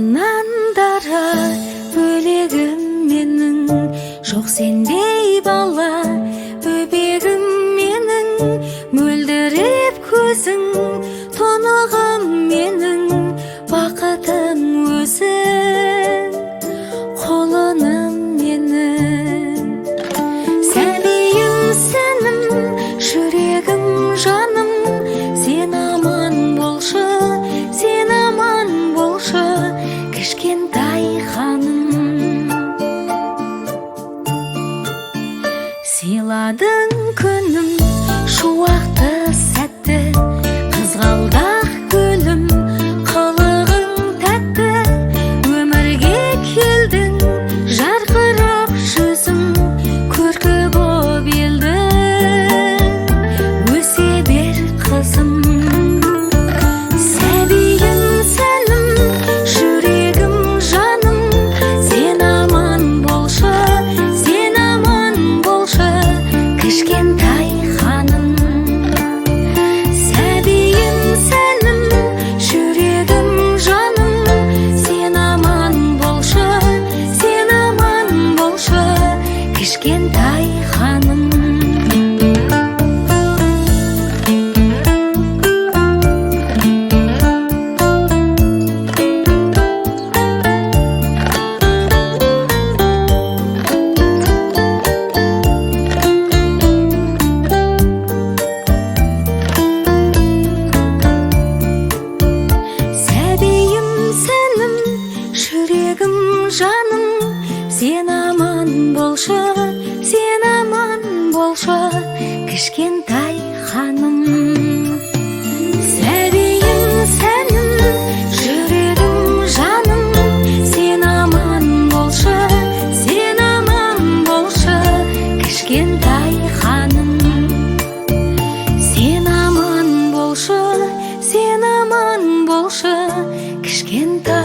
туғаннан бөлегім менің, жоқ сендей бала бөбегім менің. Мөлдіреп көзің, тұнығым менің, бақытым өзің, қолыным менің. Сәбиім сенім, жүрегім жаным, сен аман болшы, сен аман болшы, кішкентай ханым. Сыйладың күнім, шуақты сәтті, қызғалдақ гүлім, қылығың тәтті. Өмірге келдің, жарқырап жүзің, көркі боп елдің, өсе бер қызым. Сәбиім сенім, жүрегім жаным, сен аман болшы, сен аман болшы, кішкентай ханым. Сәбиім сенім, жүрегім жаным, сен аман болшы, сен аман болшы, кішкентай ханым. Сәбиім сенім, жүрегім жаным, сен аман болшы, сен аман болшы, кішкентай ханым. Сәбиім сенім, жүрегім жаным, сен аман болшы, сен аман болшы, кішкентай ханым. Сен аман болшы, сен аман болшы, кішкентай